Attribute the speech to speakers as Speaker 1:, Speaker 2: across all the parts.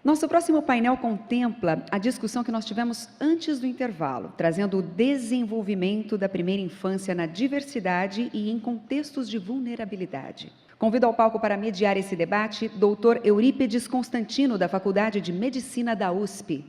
Speaker 1: Nosso próximo painel contempla a discussão que nós tivemos antes do intervalo, trazendo o desenvolvimento da primeira infância na diversidade e em contextos de vulnerabilidade. Convido ao palco para mediar esse debate Dr. Eurípedes Constantino, da Faculdade de Medicina da USP.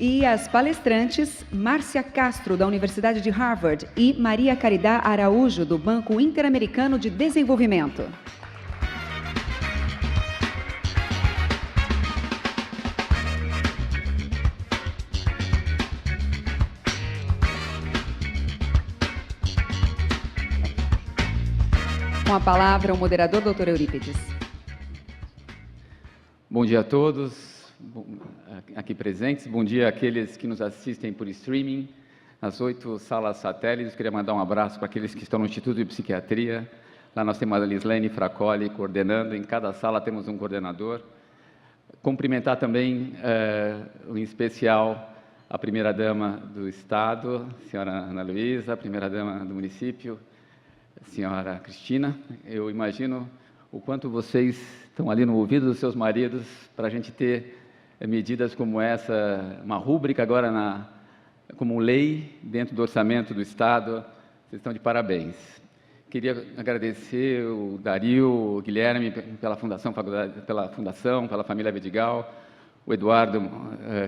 Speaker 1: E as palestrantes Márcia Castro, da Universidade de Harvard, e Maria Caridad Araújo, do Banco Interamericano de Desenvolvimento. Com a palavra, o moderador, Dr. Eurípedes.
Speaker 2: Bom dia a todos aqui presentes, bom dia àqueles que nos assistem por streaming, nas 8 salas satélites. Queria mandar um abraço para aqueles que estão no Instituto de Psiquiatria. Lá nós temos a Lislene Fracoli coordenando, em cada sala temos um coordenador. Cumprimentar também, em especial, a primeira-dama do Estado, a senhora Ana Luísa, a primeira-dama do município, a senhora Cristina. Eu imagino o quanto vocês estão ali no ouvido dos seus maridos para a gente ter medidas como essa, uma rúbrica agora como lei dentro do orçamento do Estado. Vocês estão de parabéns. Queria agradecer o Dario, o Guilherme pela fundação, pela família Vidigal, o Eduardo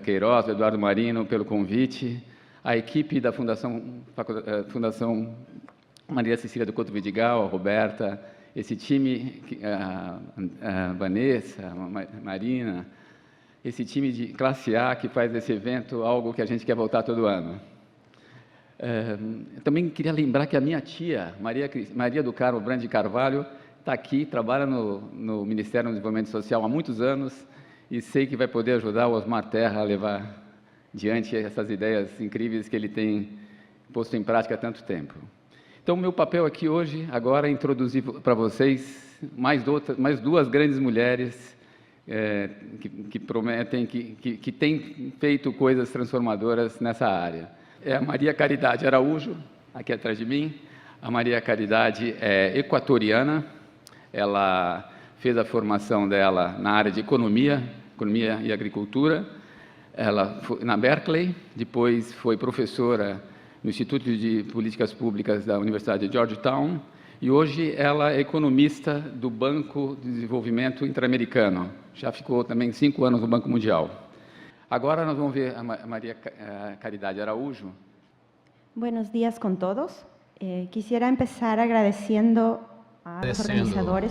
Speaker 2: Queiroz, o Eduardo Marino pelo convite, a equipe da Fundação Maria Cecília do Couto Vidigal, a Roberta, esse time, a Vanessa, a Marina, esse time de classe A que faz desse evento algo que a gente quer voltar todo ano. Também queria lembrar que a minha tia, Maria do Carmo Brandi Carvalho, está aqui, trabalha no Ministério do Desenvolvimento Social há muitos anos e sei que vai poder ajudar o Osmar Terra a levar diante essas ideias incríveis que ele tem posto em prática há tanto tempo. Então, o meu papel aqui hoje, agora, é introduzir para vocês mais duas grandes mulheres que prometem, que têm feito coisas transformadoras nessa área. É a Maria Caridad Araújo, aqui atrás de mim. A Maria Caridad é equatoriana, ela fez a formação dela na área de economia e agricultura, ela foi na Berkeley, depois foi professora no Instituto de Políticas Públicas da Universidade de Georgetown, e hoje ela é economista do Banco de Desenvolvimento Interamericano. Já ficou também 5 anos no Banco Mundial. Agora nós vamos ver a Maria Caridad Araújo.
Speaker 3: Buenos días con todos. Quisiera empezar agradeciendo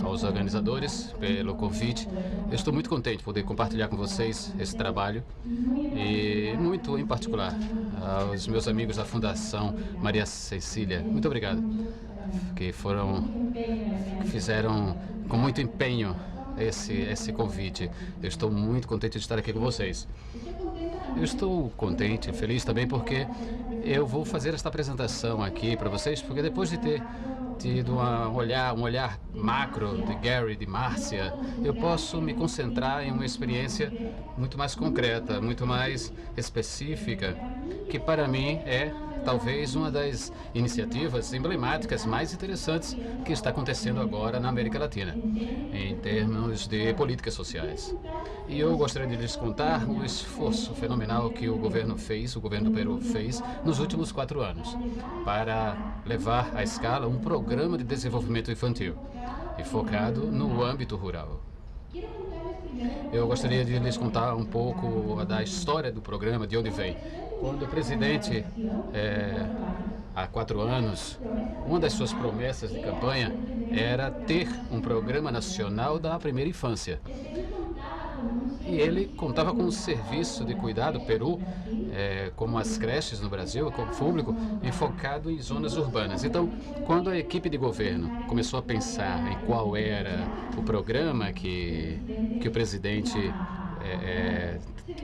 Speaker 3: aos organizadores pelo convite. Eu estou muito contente de poder compartilhar com vocês esse trabalho e muito em particular aos meus amigos da Fundação Maria Cecília. Muito obrigado, que fizeram com muito empenho esse convite. Eu estou muito contente de estar aqui com vocês. Eu estou contente, feliz também porque eu vou fazer esta apresentação aqui para vocês, porque depois de ter tido um olhar macro de Gary, de Márcia, eu posso me concentrar em uma experiência muito mais concreta, muito mais específica, que para mim é talvez uma das iniciativas emblemáticas mais interessantes que está acontecendo agora na América Latina, em termos de políticas sociais. E eu gostaria de lhes contar o esforço fenomenal que o governo do Peru fez nos últimos 4 anos, para levar à escala um programa de desenvolvimento infantil, e focado no âmbito rural. Eu gostaria de lhes contar um pouco da história do programa, de onde vem. Quando o presidente, há 4 anos, uma das suas promessas de campanha era ter um programa nacional da primeira infância. E ele contava com um serviço de cuidado, Peru, como as creches no Brasil, como público, enfocado em zonas urbanas. Então, quando a equipe de governo começou a pensar em qual era o programa que o presidente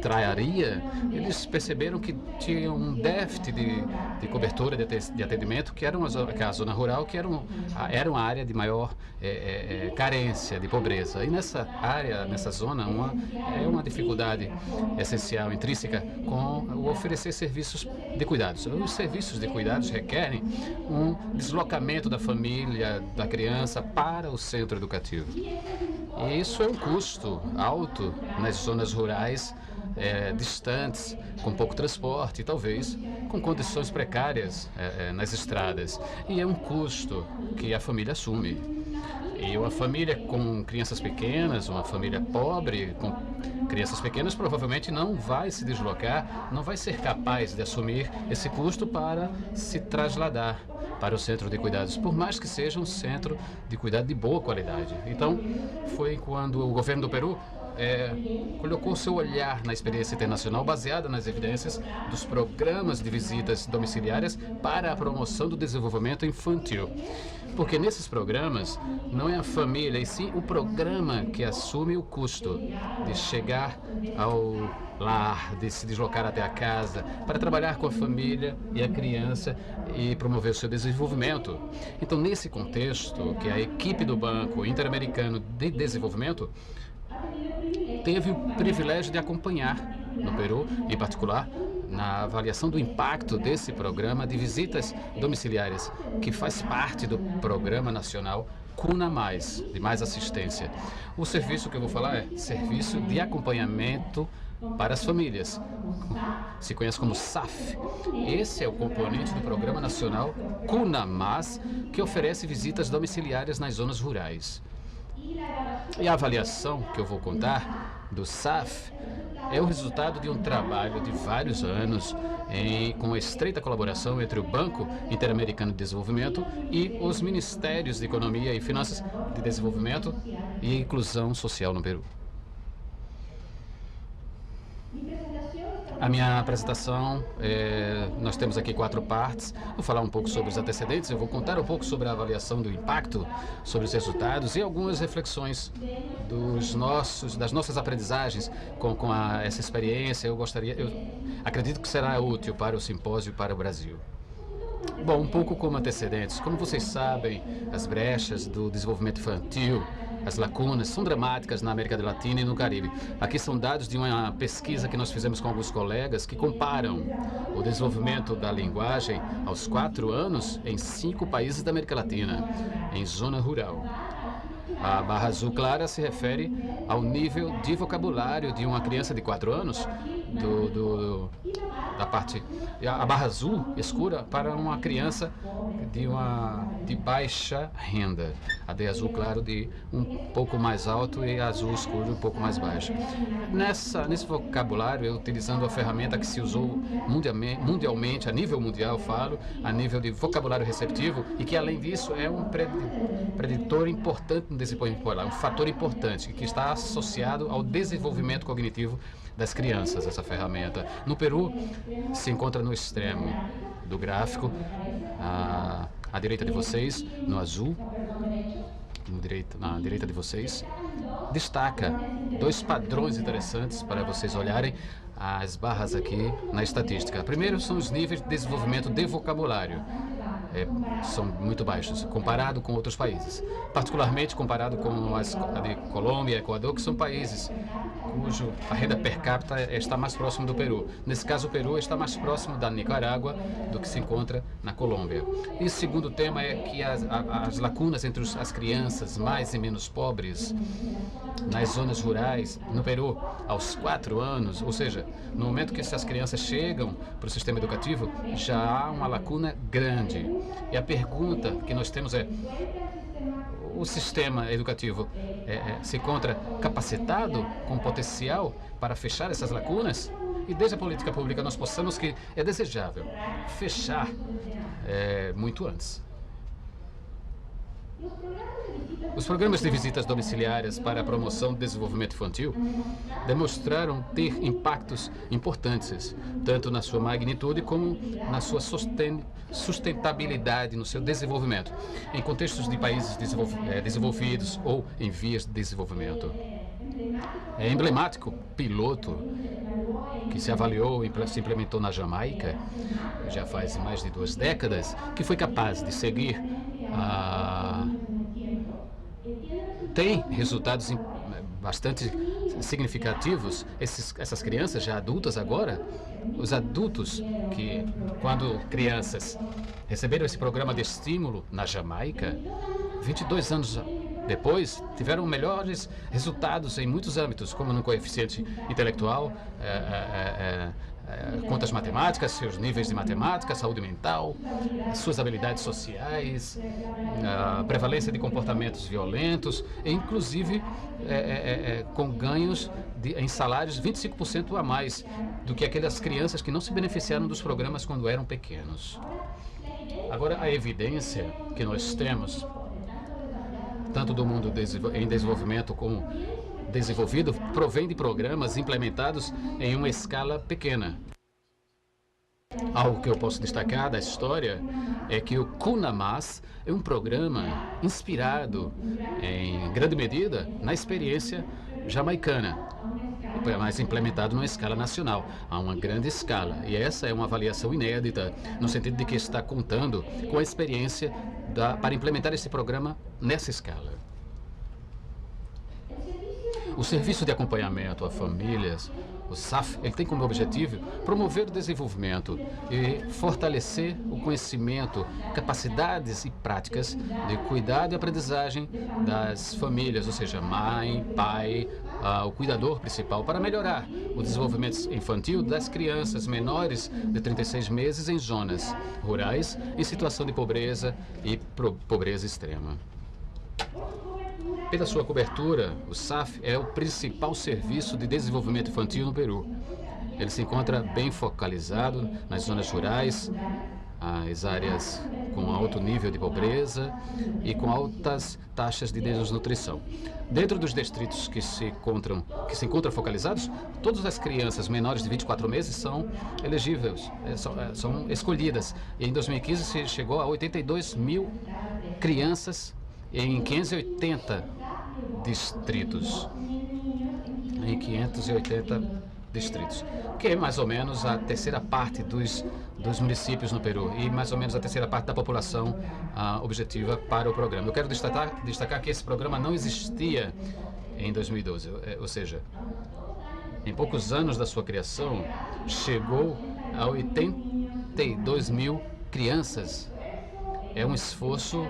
Speaker 3: traria, eles perceberam que tinha um déficit de cobertura de atendimento, que que a zona rural, que era uma área de maior carência, de pobreza. E nessa área, nessa zona, é uma dificuldade essencial, intrínseca, com o oferecer serviços de cuidados. Os serviços de cuidados requerem um deslocamento da família, da criança, para o centro educativo. E isso é um custo alto nas zonas rurais, distantes, com pouco transporte e talvez com condições precárias nas estradas. E é um custo que a família assume. E uma família com crianças pequenas, uma família pobre com crianças pequenas, provavelmente não vai se deslocar, não vai ser capaz de assumir esse custo para se trasladar para o centro de cuidados, por mais que seja um centro de cuidado de boa qualidade. Então, foi quando o governo do Peru colocou seu olhar na experiência internacional baseada nas evidências dos programas de visitas domiciliárias para a promoção do desenvolvimento infantil. Porque nesses programas não é a família, e sim o programa que assume o custo de chegar ao lar, de se deslocar até a casa, para trabalhar com a família e a criança e promover o seu desenvolvimento. Então, nesse contexto, que a equipe do Banco Interamericano de Desenvolvimento teve o privilégio de acompanhar no Peru, em particular, na avaliação do impacto desse programa de visitas domiciliares, que faz parte do Programa Nacional Cuna Mais, de mais assistência. O serviço que eu vou falar é serviço de acompanhamento para as famílias. Se conhece como SAF. Esse é o componente do Programa Nacional Cuna Mais, que oferece visitas domiciliárias nas zonas rurais. E a avaliação que eu vou contar do SAF é o resultado de um trabalho de vários anos com estreita colaboração entre o Banco Interamericano de Desenvolvimento e os Ministérios de Economia e Finanças de Desenvolvimento e Inclusão Social no Peru. A minha apresentação, nós temos aqui 4 partes. Vou falar um pouco sobre os antecedentes, eu vou contar um pouco sobre a avaliação do impacto, sobre os resultados e algumas reflexões das nossas aprendizagens com essa experiência. Eu acredito que será útil para o simpósio e para o Brasil. Bom, um pouco como antecedentes. Como vocês sabem, as brechas do desenvolvimento infantil, as lacunas, são dramáticas na América Latina e no Caribe. Aqui são dados de uma pesquisa que nós fizemos com alguns colegas que comparam o desenvolvimento da linguagem aos 4 anos em 5 países da América Latina, em zona rural. A barra azul clara se refere ao nível de vocabulário de uma criança de 4 anos, da parte. A barra azul escura para uma criança de baixa renda. A de azul claro de um pouco mais alto e azul escuro um pouco mais baixo. Nesse vocabulário, utilizando a ferramenta que se usou mundialmente, a nível mundial, a nível de vocabulário receptivo, e que além disso é um preditor importante no desenvolvimento escolar, um fator importante que está associado ao desenvolvimento cognitivo das crianças, essa ferramenta. No Peru, se encontra no extremo do gráfico, à direita de vocês, no azul, na direita de vocês, destaca 2 padrões interessantes para vocês olharem as barras aqui na estatística. Primeiro são os níveis de desenvolvimento de vocabulário. São muito baixos, comparado com outros países. Particularmente comparado com a de Colômbia e Equador, que são países cuja renda per capita está mais próximo do Peru. Nesse caso, o Peru está mais próximo da Nicarágua do que se encontra na Colômbia. E o segundo tema é que as lacunas entre as crianças mais e menos pobres nas zonas rurais, no Peru, aos 4 anos, ou seja, no momento que essas crianças chegam para o sistema educativo, já há uma lacuna grande. E a pergunta que nós temos é: o sistema educativo se encontra capacitado, com potencial para fechar essas lacunas? E desde a política pública nós possamos que é desejável fechar muito antes. Os programas de visitas domiciliárias para a promoção do desenvolvimento infantil demonstraram ter impactos importantes, tanto na sua magnitude como na sua sustentabilidade no seu desenvolvimento, em contextos de países desenvolvidos ou em vias de desenvolvimento. É emblemático, piloto, que se avaliou e se implementou na Jamaica, já faz mais de 2 décadas, que foi capaz de seguir tem resultados bastante significativos. Essas crianças já adultas agora, os adultos que, quando crianças, receberam esse programa de estímulo na Jamaica, 22 anos depois, tiveram melhores resultados em muitos âmbitos, como no coeficiente intelectual, contas matemáticas, seus níveis de matemática, saúde mental, suas habilidades sociais, a prevalência de comportamentos violentos, e inclusive com ganhos em salários 25% a mais do que aquelas crianças que não se beneficiaram dos programas quando eram pequenos. Agora, a evidência que nós temos, tanto do mundo em desenvolvimento como desenvolvido, provém de programas implementados em uma escala pequena. Algo que eu posso destacar da história é que o CUNA+, é um programa inspirado, em grande medida, na experiência jamaicana, mas implementado numa escala nacional, a uma grande escala. E essa é uma avaliação inédita, no sentido de que está contando com a experiência para implementar esse programa nessa escala. O Serviço de Acompanhamento a Famílias, o SAF, ele tem como objetivo promover o desenvolvimento e fortalecer o conhecimento, capacidades e práticas de cuidado e aprendizagem das famílias, ou seja, mãe, pai, o cuidador principal, para melhorar o desenvolvimento infantil das crianças menores de 36 meses em zonas rurais em situação de pobreza e pobreza extrema. Pela sua cobertura, o SAF é o principal serviço de desenvolvimento infantil no Peru. Ele se encontra bem focalizado nas zonas rurais, as áreas com alto nível de pobreza e com altas taxas de desnutrição. Dentro dos distritos que se encontram focalizados, todas as crianças menores de 24 meses são elegíveis, são escolhidas. E em 2015 se chegou a 82 mil crianças em 580 distritos. Em 580 distritos, que é mais ou menos a terceira parte dos municípios no Peru e mais ou menos a terceira parte da população objetiva para o programa. Eu quero destacar que esse programa não existia em 2012, ou seja, em poucos anos da sua criação, chegou a 82 mil crianças. É um esforço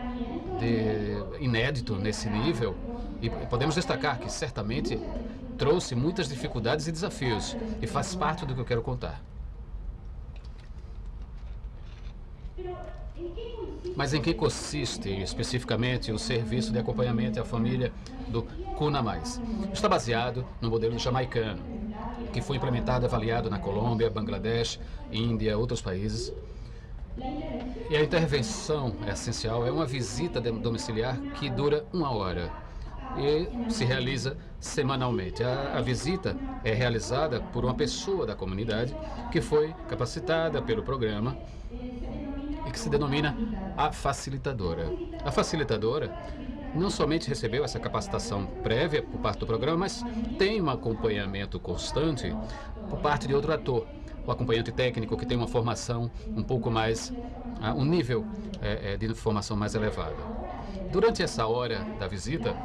Speaker 3: inédito nesse nível e podemos destacar que certamente trouxe muitas dificuldades e desafios e faz parte do que eu quero contar. Mas em que consiste especificamente o serviço de acompanhamento à família do CUNA+? Está baseado no modelo jamaicano, que foi implementado e avaliado na Colômbia, Bangladesh, Índia, outros países. E a intervenção essencial é uma visita domiciliar que dura 1 hora e se realiza semanalmente. A visita é realizada por uma pessoa da comunidade que foi capacitada pelo programa e que se denomina a facilitadora. A facilitadora não somente recebeu essa capacitação prévia por parte do programa, mas tem um acompanhamento constante por parte de outro ator, o acompanhante técnico que tem uma formação um pouco mais, um nível de formação mais elevado. Durante essa hora da visita,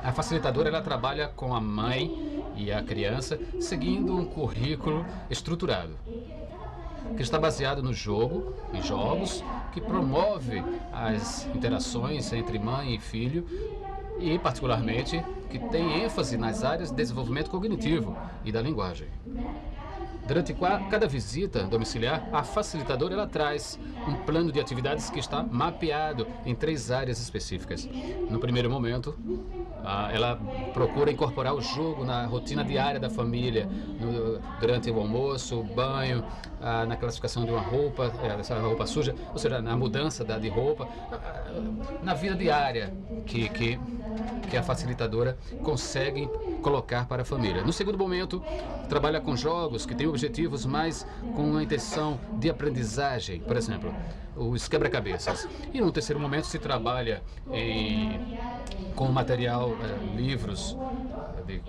Speaker 3: a facilitadora ela trabalha com a mãe e a criança seguindo um currículo estruturado, que está baseado no jogo, em jogos, que promove as interações entre mãe e filho e, particularmente, que tem ênfase nas áreas de desenvolvimento cognitivo e da linguagem. Durante cada visita domiciliar, a facilitadora ela traz um plano de atividades que está mapeado em 3 áreas específicas. No primeiro momento, ela procura incorporar o jogo na rotina diária da família, durante o almoço, o banho, na classificação de uma roupa, essa roupa suja, ou seja, na mudança de roupa, na vida diária que a facilitadora consegue colocar para a família. No segundo momento, trabalha com jogos que têm objetivos mais com a intenção de aprendizagem, por exemplo, os quebra-cabeças. E no terceiro momento se trabalha com material, livros, de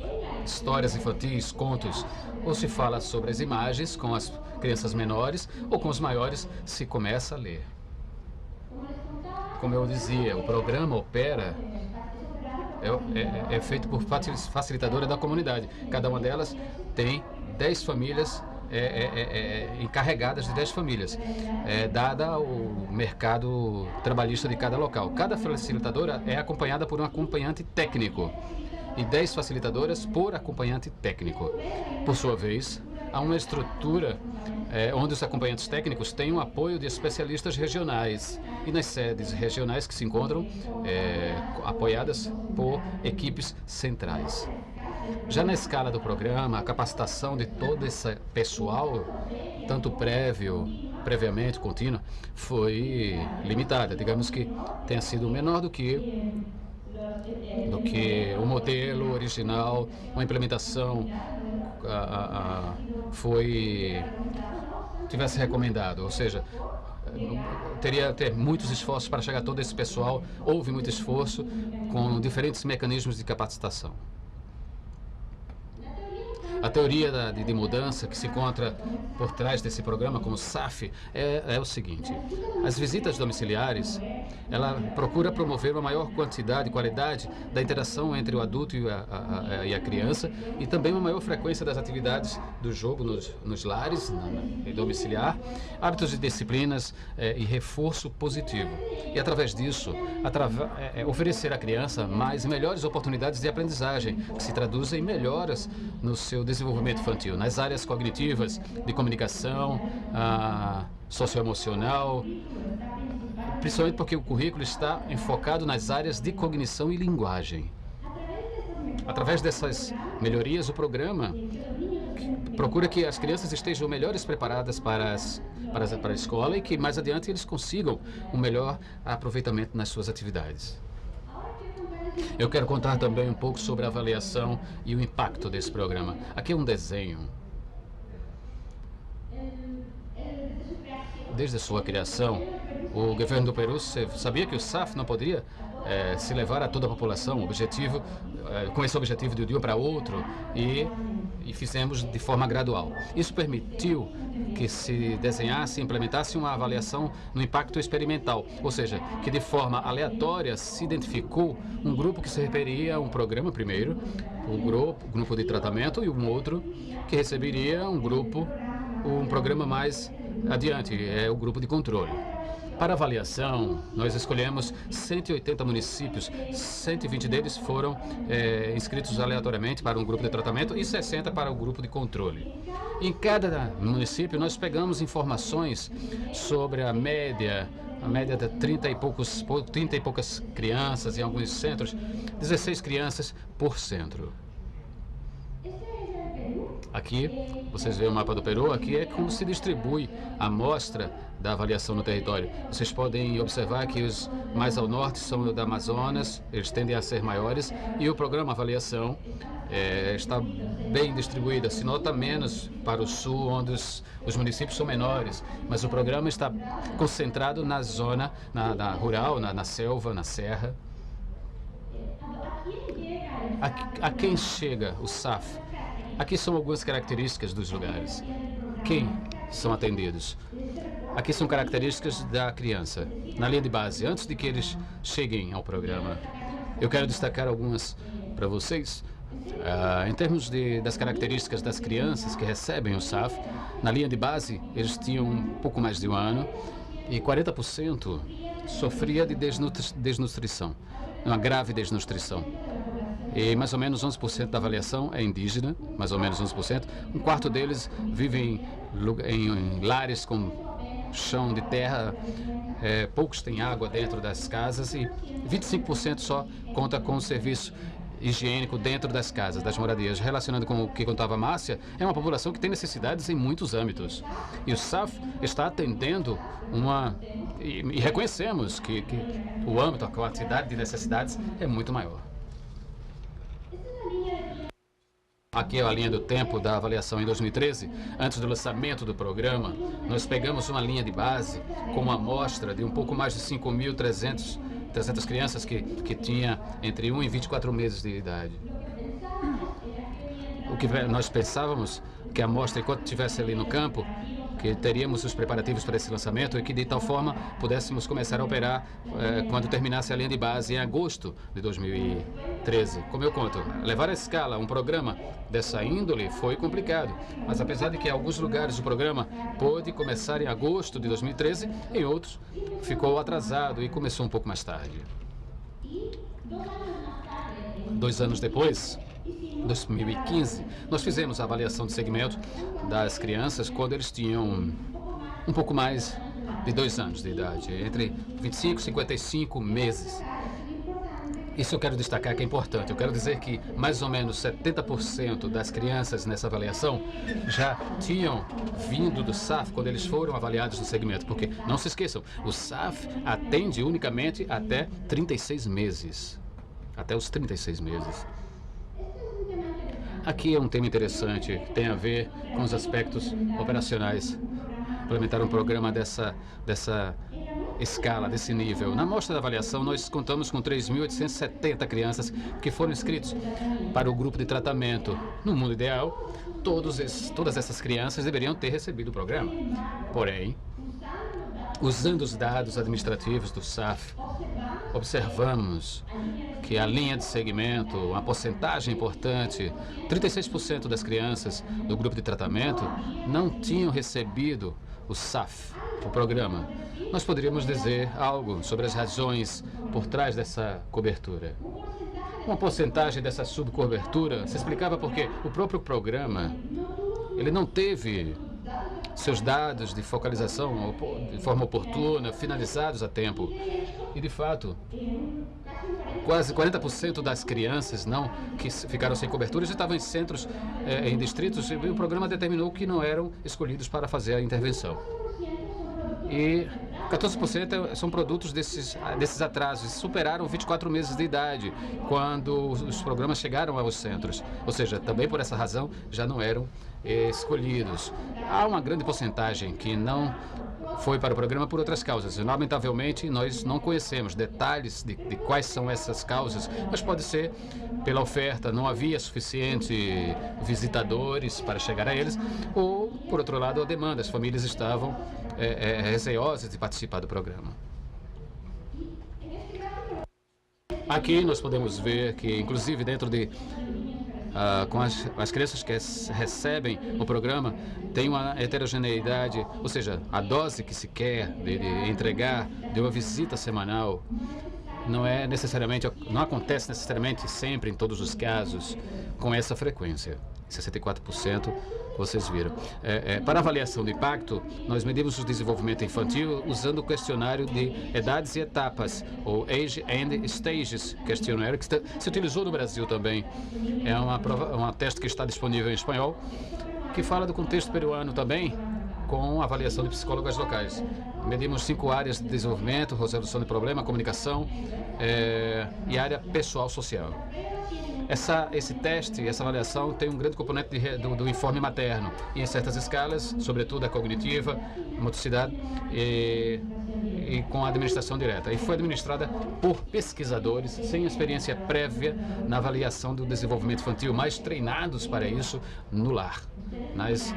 Speaker 3: histórias infantis, contos, ou se fala sobre as imagens com as crianças menores, ou com os maiores se começa a ler. Como eu dizia, o programa opera, é feito por facilitadora da comunidade. Cada uma delas tem 10 famílias encarregadas de 10 famílias, dada o mercado trabalhista de cada local. Cada facilitadora é acompanhada por um acompanhante técnico e 10 facilitadoras por acompanhante técnico. Por sua vez, há uma estrutura onde os acompanhantes técnicos têm o apoio de especialistas regionais e nas sedes regionais que se encontram apoiadas por equipes centrais. Já na escala do programa, a capacitação de todo esse pessoal, tanto previamente, contínua, foi limitada. Digamos que tenha sido menor do que o modelo original, uma implementação tivesse recomendado, ou seja, teria ter muitos esforços para chegar a todo esse pessoal. Houve muito esforço com diferentes mecanismos de capacitação. A teoria de mudança que se encontra por trás desse programa, como SAF, é o seguinte: as visitas domiciliares, ela procura promover uma maior quantidade e qualidade da interação entre o adulto e a criança, e também uma maior frequência das atividades do jogo nos lares e domiciliar, hábitos de disciplinas e reforço positivo. E através disso, oferecer à criança mais e melhores oportunidades de aprendizagem, que se traduzem em melhoras no seu desenvolvimento infantil, nas áreas cognitivas, de comunicação, socioemocional, principalmente porque o currículo está enfocado nas áreas de cognição e linguagem. Através dessas melhorias, o programa procura que as crianças estejam melhores preparadas para a escola e que mais adiante eles consigam um melhor aproveitamento nas suas atividades. Eu quero contar também um pouco sobre a avaliação e o impacto desse programa. Aqui é um desenho. Desde a sua criação, o governo do Peru sabia que o SAF não poderia se levar a toda a população, com esse objetivo de um dia para outro, e fizemos de forma gradual. Isso permitiu que se desenhasse e implementasse uma avaliação no impacto experimental, ou seja, que de forma aleatória se identificou um grupo que se referiria a um programa primeiro, o grupo de tratamento, e um outro que receberia um programa mais adiante, o grupo de controle. Para avaliação, nós escolhemos 180 municípios, 120 deles foram inscritos aleatoriamente para um grupo de tratamento e 60 para o grupo de controle. Em cada município, nós pegamos informações sobre a média de 30 e poucas crianças, em alguns centros, 16 crianças por centro. Aqui, vocês veem o mapa do Peru, aqui é como se distribui a amostra da avaliação no território. Vocês podem observar que os mais ao norte são da Amazonas, eles tendem a ser maiores, e o programa avaliação está bem distribuído. Se nota menos para o sul, onde os municípios são menores, mas o programa está concentrado na zona na rural, na selva, na serra. A quem chega o SAF? Aqui são algumas características dos lugares. Quem são atendidos? Aqui são características da criança, na linha de base, antes de que eles cheguem ao programa. Eu quero destacar algumas para vocês. Em termos das características das crianças que recebem o SAF, na linha de base, eles tinham um pouco mais de um ano e 40% sofria de desnutrição, uma grave desnutrição. E mais ou menos 11% da avaliação é indígena, mais ou menos 11%. Um quarto deles vivem em lares com chão de terra, poucos têm água dentro das casas e 25% só conta com o serviço higiênico dentro das casas, das moradias. Relacionando com o que contava a Márcia, é uma população que tem necessidades em muitos âmbitos. E o SAF está atendendo e reconhecemos que o âmbito, a quantidade de necessidades é muito maior. Aqui é a linha do tempo da avaliação em 2013. Antes do lançamento do programa, nós pegamos uma linha de base com uma amostra de um pouco mais de 5.300 crianças que tinha entre 1 e 24 meses de idade. O que nós pensávamos que a amostra, enquanto estivesse ali no campo, que teríamos os preparativos para esse lançamento e que, de tal forma, pudéssemos começar a operar quando terminasse a linha de base em agosto de 2013. Como eu conto, levar à escala um programa dessa índole foi complicado, mas apesar de que em alguns lugares o programa pôde começar em agosto de 2013, em outros ficou atrasado e começou um pouco mais tarde. 2 anos depois, 2015, nós fizemos a avaliação de segmento das crianças quando eles tinham um pouco mais de 2 anos de idade, entre 25 e 55 meses. Isso eu quero destacar que é importante. Eu quero dizer que mais ou menos 70% das crianças nessa avaliação já tinham vindo do SAF quando eles foram avaliados no segmento. Porque, não se esqueçam, o SAF atende unicamente até 36 meses. Até os 36 meses. Aqui é um tema interessante, que tem a ver com os aspectos operacionais. Implementar um programa dessa escala, desse nível. Na amostra da avaliação, nós contamos com 3.870 crianças que foram inscritos para o grupo de tratamento. No mundo ideal, todas essas crianças deveriam ter recebido o programa. Porém, usando os dados administrativos do SAF, observamos que a linha de segmento, uma porcentagem importante, 36% das crianças do grupo de tratamento não tinham recebido o SAF, o programa. Nós poderíamos dizer algo sobre as razões por trás dessa cobertura. Uma porcentagem dessa subcobertura se explicava porque o próprio programa, ele não teve seus dados de focalização de forma oportuna, finalizados a tempo. E, de fato, quase 40% das crianças que ficaram sem cobertura já estavam em centros, em distritos, e o programa determinou que não eram escolhidos para fazer a intervenção. E 14% são produtos desses atrasos, superaram 24 meses de idade quando os programas chegaram aos centros. Ou seja, também por essa razão já não eram escolhidos. Há uma grande porcentagem que não foi para o programa por outras causas. Lamentavelmente, nós não conhecemos detalhes de quais são essas causas, mas pode ser pela oferta, não havia suficiente visitadores para chegar a eles, ou, por outro lado, a demanda. As famílias estavam receiosas de participar do programa. Aqui nós podemos ver que, inclusive, dentro de com as crianças que recebem o programa, tem uma heterogeneidade, ou seja, a dose que se quer de entregar de uma visita semanal não acontece necessariamente sempre, em todos os casos, com essa frequência. 64% vocês viram. Para avaliação de impacto, nós medimos o desenvolvimento infantil usando o questionário de idades e etapas, ou Age and Stages Questionnaire, que se utilizou no Brasil também. É uma teste que está disponível em espanhol, que fala do contexto peruano também, com avaliação de psicólogas locais. Medimos 5 áreas de desenvolvimento: resolução de problema, comunicação e área pessoal social. Esse teste, essa avaliação tem um grande componente do informe materno, e em certas escalas, sobretudo a cognitiva, motricidade e com a administração direta. E foi administrada por pesquisadores sem experiência prévia na avaliação do desenvolvimento infantil, mas treinados para isso no lar, nas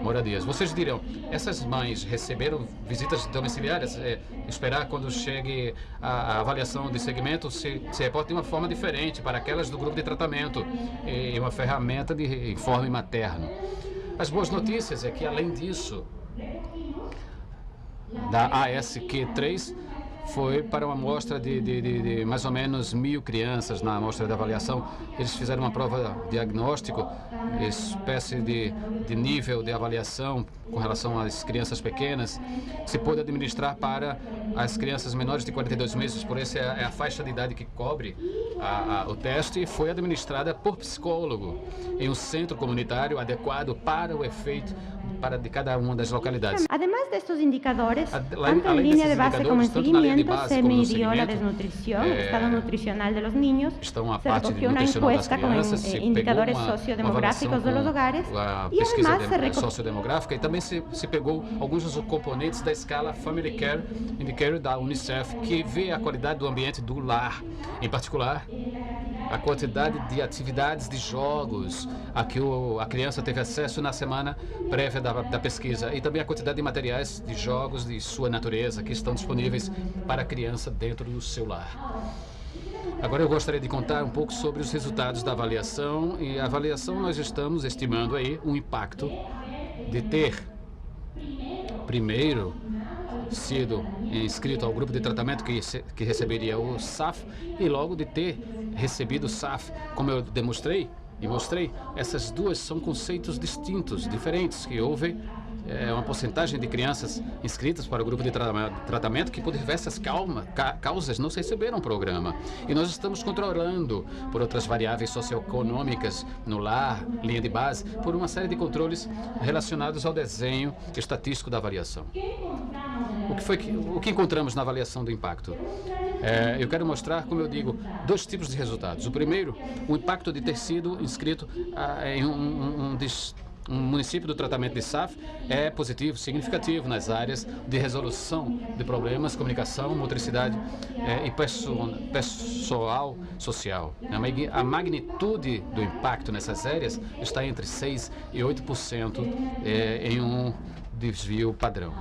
Speaker 3: moradias. Vocês dirão, essas mães receberam visitas domiciliares? Esperar quando chegue a avaliação de segmento se reporta de uma forma diferente para aquelas do grupo de tratamento e uma ferramenta de informe materno. As boas notícias é que, além disso, da ASQ3 foi para uma amostra de mais ou menos 1.000 crianças na amostra de avaliação. Eles fizeram uma prova diagnóstico, espécie de nível de avaliação com relação às crianças pequenas. Se pôde administrar para as crianças menores de 42 meses, por isso é a faixa de idade que cobre o teste, e foi administrada por psicólogo em um centro comunitário adequado para o efeito de cada uma das localidades.
Speaker 4: Además de estos indicadores,
Speaker 3: Além
Speaker 4: tanto en línea de
Speaker 3: desses
Speaker 4: base como en
Speaker 3: indicadores, tanto na linha de
Speaker 4: seguimiento,
Speaker 3: base
Speaker 4: se
Speaker 3: como no
Speaker 4: midió la
Speaker 3: seguimento,
Speaker 4: desnutrición, el estado nutricional de los niños,
Speaker 3: estão a
Speaker 4: se
Speaker 3: parte
Speaker 4: recogió una
Speaker 3: nutricional das
Speaker 4: encuesta con
Speaker 3: crianças, se pegou
Speaker 4: indicadores
Speaker 3: uma
Speaker 4: sociodemográficos
Speaker 3: avaliação
Speaker 4: de los
Speaker 3: com
Speaker 4: hogares
Speaker 3: a
Speaker 4: y
Speaker 3: pesquisa
Speaker 4: además se recogió
Speaker 3: sociodemográfica, e também se pegou alguns dos componentes da escala Family Care Indicator da Unicef, que vê a qualidade do ambiente do lar, em particular a quantidade de atividades de jogos a que a criança teve acesso na semana prévia da pesquisa, e também a quantidade de materiais de jogos de sua natureza que estão disponíveis para a criança dentro do seu lar. Agora eu gostaria de contar um pouco sobre os resultados da avaliação, e a avaliação nós estamos estimando aí um impacto de ter primeiro sido inscrito ao grupo de tratamento que receberia o SAF, e logo de ter recebido o SAF, como eu demonstrei e mostrei, essas duas são conceitos distintos, diferentes, que houve uma porcentagem de crianças inscritas para o grupo de tratamento que, por diversas causas, não receberam o programa. E nós estamos controlando por outras variáveis socioeconômicas no lar, linha de base, por uma série de controles relacionados ao desenho estatístico da avaliação. O que encontramos na avaliação do impacto? Eu quero mostrar, como eu digo, dois tipos de resultados. O primeiro, o impacto de ter sido inscrito em um município do tratamento de SAF é positivo, significativo nas áreas de resolução de problemas, comunicação, motricidade e pessoal social. A magnitude do impacto nessas áreas está entre 6% e 8% em um desvio padrão.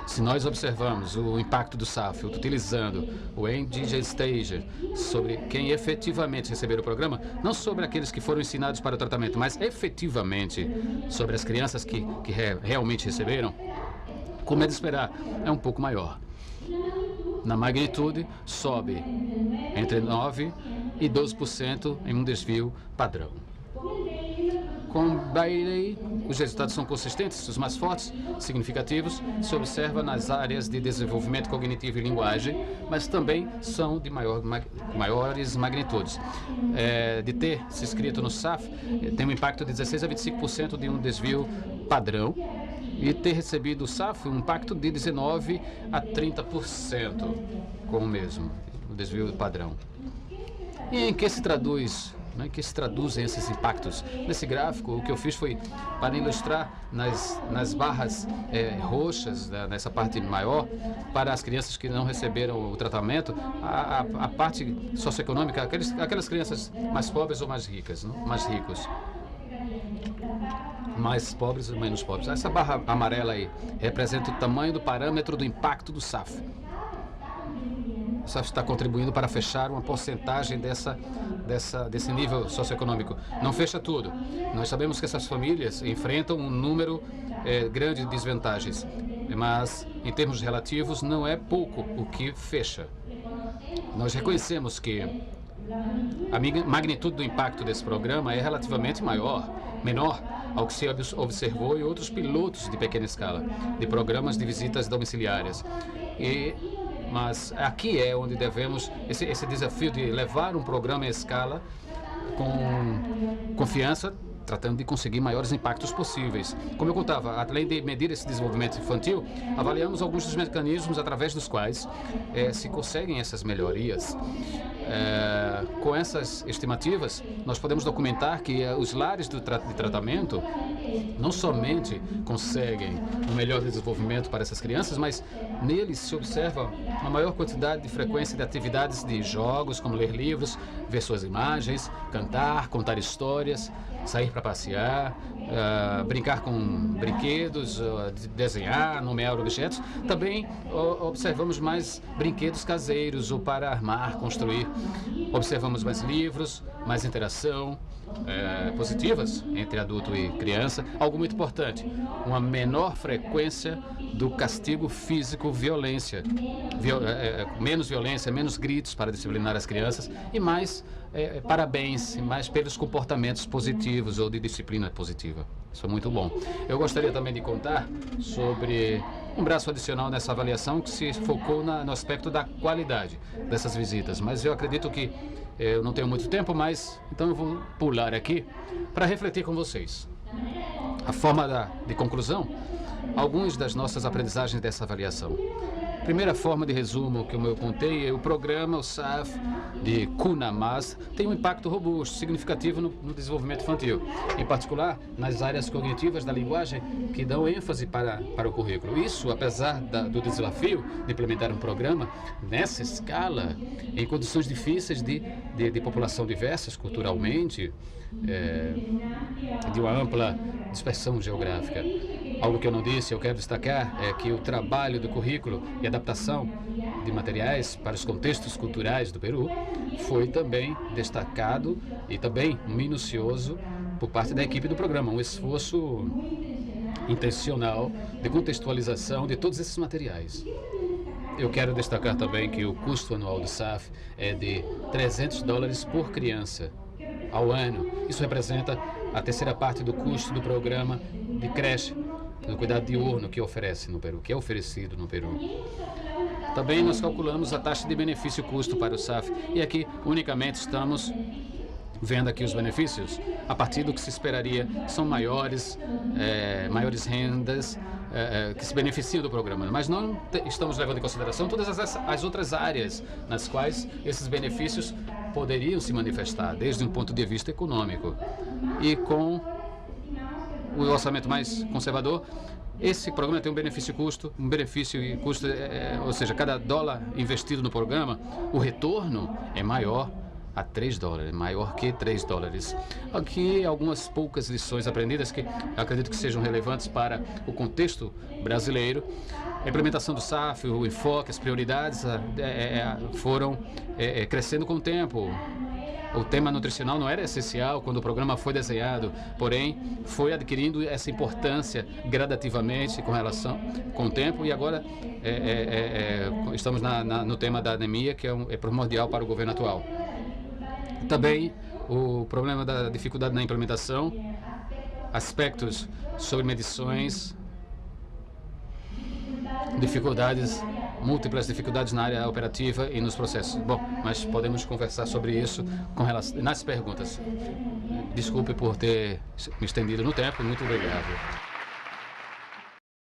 Speaker 3: Se nós observamos o impacto do SAF utilizando o NDJ Stage sobre quem efetivamente receberam o programa, não sobre aqueles que foram ensinados para o tratamento, mas efetivamente sobre as crianças que realmente receberam, como é de esperar, é um pouco maior. Na magnitude, sobe entre 9% e 12% em um desvio padrão. Com Bailey, os resultados são consistentes, os mais fortes, significativos, se observa nas áreas de desenvolvimento cognitivo e linguagem, mas também são de maiores magnitudes. De ter se inscrito no SAF, tem um impacto de 16% a 25% de um desvio padrão, e ter recebido o SAF, um impacto de 19% a 30% com o mesmo, o desvio padrão. E em que se traduz? Que se traduzem esses impactos. Nesse gráfico, o que eu fiz foi para ilustrar nas barras roxas, nessa parte maior, para as crianças que não receberam o tratamento, a parte socioeconômica, aquelas crianças mais pobres ou mais ricas, não? Mais ricos. Mais pobres ou menos pobres. Essa barra amarela aí representa o tamanho do parâmetro do impacto do SAF. O SAF está contribuindo para fechar uma porcentagem desse nível socioeconômico. Não fecha tudo. Nós sabemos que essas famílias enfrentam um número grande de desvantagens, mas em termos relativos não é pouco o que fecha. Nós reconhecemos que a magnitude do impacto desse programa é relativamente menor ao que se observou em outros pilotos de pequena escala, de programas de visitas domiciliárias. Mas aqui é onde devemos, esse desafio de levar um programa em escala com confiança, tratando de conseguir maiores impactos possíveis. Como eu contava, além de medir esse desenvolvimento infantil, avaliamos alguns dos mecanismos através dos quais se conseguem essas melhorias. Com essas estimativas, nós podemos documentar que os lares de tratamento não somente conseguem um melhor desenvolvimento para essas crianças, mas neles se observa uma maior quantidade de frequência de atividades de jogos, como ler livros, ver suas imagens, cantar, contar histórias, sair para passear, brincar com brinquedos, desenhar, nomear objetos. Também observamos mais brinquedos caseiros ou para armar, construir. Observamos mais livros, mais interação, positivas entre adulto e criança. Algo muito importante, uma menor frequência do castigo físico, menos violência, menos gritos para disciplinar as crianças e mais parabéns, mais pelos comportamentos positivos ou de disciplina positiva. Isso é muito bom. Eu gostaria também de contar sobre um braço adicional nessa avaliação que se focou no aspecto da qualidade dessas visitas, mas eu acredito que eu não tenho muito tempo, então eu vou pular aqui para refletir com vocês. a forma de conclusão, algumas das nossas aprendizagens dessa avaliação. Primeira forma de resumo que eu contei é o programa, o SAF, de CUNA+, tem um impacto robusto, significativo no desenvolvimento infantil, em particular nas áreas cognitivas da linguagem que dão ênfase para o currículo. Isso, apesar do desafio de implementar um programa nessa escala, em condições difíceis de população diversas culturalmente, de uma ampla dispersão geográfica. Algo que eu não disse, eu quero destacar, é que o trabalho do currículo e adaptação de materiais para os contextos culturais do Peru foi também destacado e também minucioso por parte da equipe do programa, um esforço intencional de contextualização de todos esses materiais. Eu quero destacar também que o custo anual do SAF é de $300 por criança ao ano. Isso representa a terceira parte do custo do programa de creche, do cuidado diurno que oferece no Peru, que é oferecido no Peru. Também nós calculamos a taxa de benefício-custo para o SAF e aqui unicamente estamos vendo aqui os benefícios a partir do que se esperaria, são maiores rendas que se beneficiam do programa, mas não estamos levando em consideração todas as outras áreas nas quais esses benefícios poderiam se manifestar, desde um ponto de vista econômico. E com o orçamento mais conservador, esse programa tem um benefício-custo, ou seja, cada dólar investido no programa, o retorno é maior a $3, maior que $3. Aqui algumas poucas lições aprendidas que acredito que sejam relevantes para o contexto brasileiro. A implementação do SAF, o enfoque, as prioridades foram crescendo com o tempo. O tema nutricional não era essencial quando o programa foi desenhado, porém foi adquirindo essa importância gradativamente com o tempo e agora estamos no tema da anemia, que é primordial para o governo atual. Também o problema da dificuldade na implementação, aspectos sobre medições, múltiplas dificuldades na área operativa e nos processos. Bom, mas podemos conversar sobre isso nas perguntas. Desculpe por ter me estendido no tempo. Muito obrigado.